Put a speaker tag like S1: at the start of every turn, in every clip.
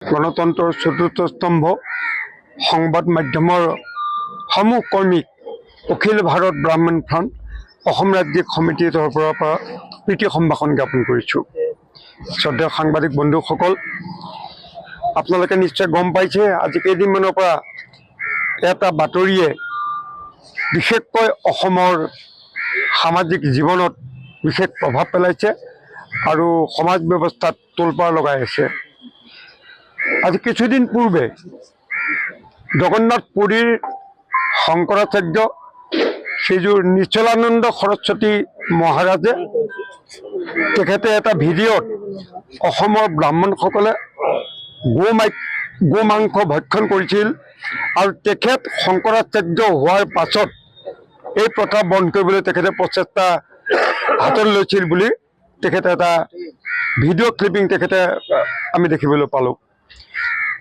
S1: গণতন্ত্ৰৰ চতুৰ্থ স্তম্ভ সংবাদ মাধ্যমৰ সমূহ কৰ্মীক অখিল ভাৰত ব্ৰাহ্মণ ফ্ৰণ্ট অসম ৰাজ্যিক সমিতিৰ তৰফৰ পৰা প্ৰীতি সম্ভাষণ জ্ঞাপন কৰিছোঁ। শ্ৰদ্ধেয় সাংবাদিক বন্ধুসকল, আপোনালোকে নিশ্চয় গম পাইছে আজি কেইদিনমানৰ পৰা এটা বাতৰিয়ে বিশেষকৈ অসমৰ সামাজিক জীৱনত বিশেষ প্ৰভাৱ পেলাইছে আৰু সমাজ ব্যৱস্থাত তোলপাৰ লগাই আছে। আজি কিছুদিন পূৰ্বে জগন্নাথ পুৰীৰ শংকৰাচাৰ্য শ্ৰীযুত নিশ্চলানন্দ সৰস্বতী মহাৰাজে তেখেতে এটা ভিডিঅ'ত অসমৰ ব্ৰাহ্মণসকলে গো মাংস ভক্ষণ কৰিছিল আৰু তেখেত শংকৰাচাৰ্য হোৱাৰ পাছত এই প্ৰথা বন্ধ কৰিবলৈ তেখেতে প্ৰচেষ্টা হাতত লৈছিল বুলি তেখেতে এটা ভিডিঅ' ক্লিপিং তেখেতে আমি দেখিবলৈ পালোঁ।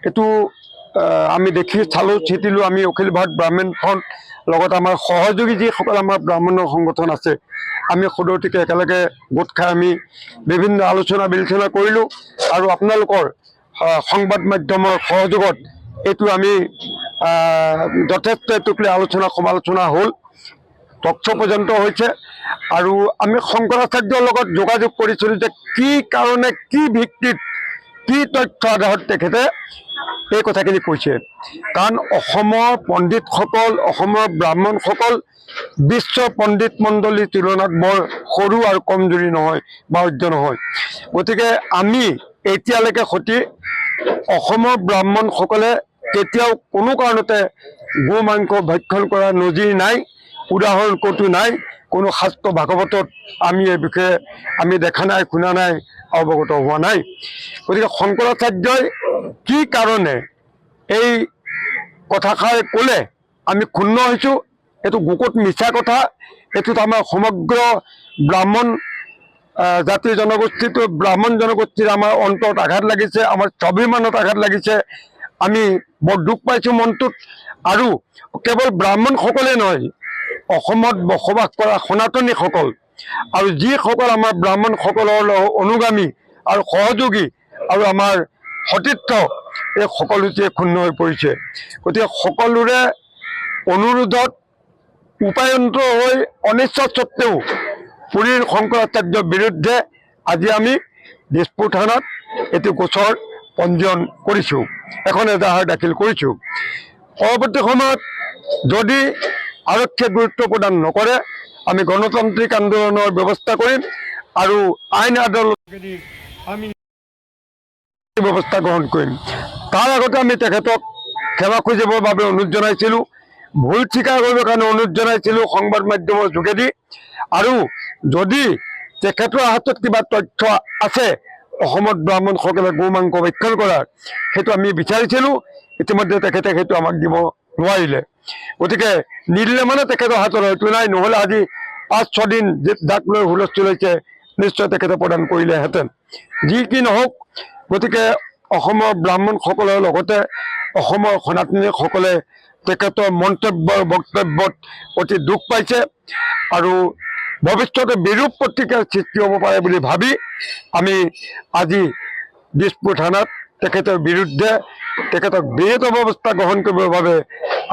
S1: এইটো আমি দেখি চালোঁ চিটিলোঁ। আমি অখিল ভাৰত ব্ৰাহ্মণ ফ্ৰণ্ট লগত আমাৰ সহযোগী যিসকল আমাৰ ব্ৰাহ্মণৰ সংগঠন আছে, আমি সদৌতিকে একেলগে গোট খাই আমি বিভিন্ন আলোচনা বিলোচনা কৰিলোঁ আৰু আপোনালোকৰ সংবাদ মাধ্যমৰ সহযোগত এইটো আমি যথেষ্ট এইটোক লৈ আলোচনা সমালোচনা হ'ল, টক শ্ব' পৰ্যন্ত হৈছে। আৰু আমি শংকৰাচাৰ্যৰ লগত যোগাযোগ কৰিছিলোঁ যে কি কাৰণে, কি ভিত্তিত, কি তথ্য আধাৰত তেখেতে এই কথাখিনি কৈছে। কাৰণ অসমৰ পণ্ডিতসকল, অসমৰ ব্ৰাহ্মণসকল বিশ্ব পণ্ডিত মণ্ডলীৰ তুলনাত বৰ সৰু আৰু কমজুৰি নহয় বা অজ্ঞ নহয়। গতিকে আমি এতিয়ালৈকে সতি অসমৰ ব্ৰাহ্মণসকলে কেতিয়াও কোনো কাৰণতে গো মাংস ভক্ষণ কৰা নজিৰ নাই, উদাহৰণ ক'তো নাই। কোনো শাস্ত্ৰ ভাগৱতত আমি এই বিষয়ে আমি দেখা নাই, শুনা নাই, অৱগত হোৱা নাই। গতিকে শংকৰাচাৰ্যই কি কাৰণে এই কথাষাৰ ক'লে আমি ক্ষুণ্ণ হৈছোঁ। এইটো বুকুত মিছা কথা। এইটোত আমাৰ সমগ্ৰ ব্ৰাহ্মণ জাতি জনগোষ্ঠীটো, ব্ৰাহ্মণ জনগোষ্ঠীৰ আমাৰ অন্তৰত আঘাত লাগিছে, আমাৰ স্বাভিমানত আঘাত লাগিছে। আমি বৰ দুখ পাইছোঁ মনটোত। আৰু কেৱল ব্ৰাহ্মণসকলে নহয়, অসমত বসবাস কৰা সনাতনীসকল আৰু যিসকল আমাৰ ব্ৰাহ্মণসকলৰ অনুগামী আৰু সহযোগী আৰু আমাৰ সতীৰ্থ, এই সকলোটিয়ে ক্ষুণ্ণ হৈ পৰিছে। গতিকে সকলোৰে অনুৰোধত উপায়ন্ত হৈ অনিচ্ছা স্বত্বেও পুৰীৰ শংকৰাচাৰ্যৰ বিৰুদ্ধে আজি আমি দিছপুৰ থানাত এইটো গোচৰ পঞ্জীয়ন কৰিছোঁ, এখন এজাহাৰ দাখিল কৰিছোঁ। পৰৱৰ্তী সময়ত যদি আৰক্ষীয়ে গুৰুত্ব প্ৰদান নকৰে আমি গণতান্ত্ৰিক আন্দোলনৰ ব্যৱস্থা কৰিম আৰু আইন আদালতেদি আমি ব্যৱস্থা গ্ৰহণ কৰিম। তাৰ আগতে আমি তেখেতক সেৱা খুজিবৰ বাবে অনুৰোধ জনাইছিলোঁ, ভুল স্বীকাৰ কৰিবৰ কাৰণে অনুৰোধ জনাইছিলোঁ সংবাদ মাধ্যমৰ যোগেদি। আৰু যদি তেখেতৰ হাতত কিবা তথ্য আছে অসমত ব্ৰাহ্মণসকলে গো মাংস ভক্ষণ কৰাৰ, সেইটো আমি বিচাৰিছিলোঁ। ইতিমধ্যে তেখেতে সেইটো আমাক দিব নোৱাৰিলে। গতিকে নিদিলে মানে তেখেতৰ হাতত হয়তো নাই, নহ'লে আজি 5-6 দিন যাক লৈ হুলস্থুল হৈছে নিশ্চয় তেখেতে প্ৰদান কৰিলেহেঁতেন। যি কি নহওক, গতিকে অসমৰ ব্ৰাহ্মণসকলৰ লগতে অসমৰ সনাতনীসকলে তেখেতৰ মন্তব্যৰ বক্তব্যত অতি দুখ পাইছে আৰু ভৱিষ্যতে বিৰূপ প্ৰতিক্ৰিয়াৰ সৃষ্টি হ'ব পাৰে বুলি ভাবি আমি আজি দিছপুৰ থানাত তেখেতৰ বিৰুদ্ধে তেখেতক বিহিত ব্যৱস্থা গ্ৰহণ কৰিবৰ বাবে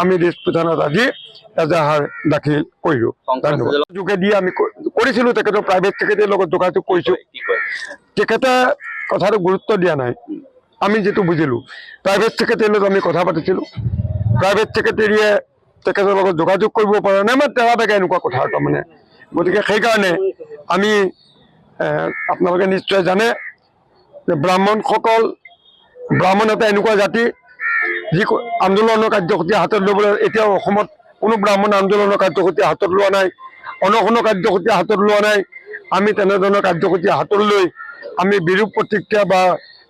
S1: আমি দিছপুৰ থানাত আজি এজাহাৰ দাখিল কৰিলোঁ। যোগেদি আমি কৰিছিলোঁ, তেখেতৰ প্ৰাইভেট ছেক্ৰেটাৰীৰ লগত যোগাযোগ কৰিছোঁ। তেখেতে কথাটো গুৰুত্ব দিয়া নাই। আমি যিটো বুজিলোঁ, প্ৰাইভেট ছেক্ৰেটাৰীৰ লগত আমি কথা পাতিছিলোঁ, প্ৰাইভেট ছেক্ৰেটাৰীয়ে তেখেতৰ লগত যোগাযোগ কৰিব পৰা নাই, মানে তেৰা বেগা এনেকুৱা কথা তাৰমানে। গতিকে সেইকাৰণে আমি আপোনালোকে নিশ্চয় জানে যে ব্ৰাহ্মণ এটা এনেকুৱা জাতি যি আন্দোলনৰ কাৰ্যসূচী হাতত ল'বলৈ এতিয়াও অসমত কোনো ব্ৰাহ্মণ আন্দোলনৰ কাৰ্যসূচী হাতত লোৱা নাই, অনশনৰ কাৰ্যসূচী হাতত লোৱা নাই। আমি তেনেধৰণৰ কাৰ্যসূচী হাতত লৈ আমি বিৰূপ প্ৰতিক্ৰিয়া বা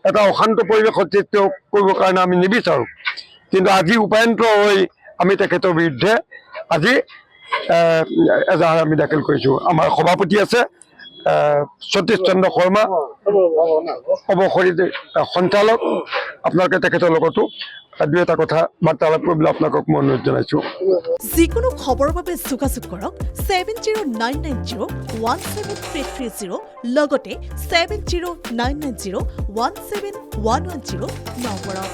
S1: এটা অশান্ত পৰিৱেশৰ সৃষ্টি কৰিবৰ কাৰণে আমি নিবিচাৰোঁ। কিন্তু আজি উপায়ন্ত হৈ আমি তেখেতৰ বিৰুদ্ধে আজি এজাহাৰ আমি দাখিল কৰিছোঁ। আমাৰ সভাপতি আছে সতীশ চন্দ্ৰ শৰ্মা, অৱসৰী সঞ্চালক, আপোনালোকে তেখেতৰ লগতো দুই এটা কথা বাৰ্তালাপ কৰিবলৈ আপোনালোকক মই অনুৰোধ জনাইছোঁ।
S2: যিকোনো খবৰৰ বাবে যোগাযোগ কৰক 7099017330 লগতে 7099017110 নম্বৰত।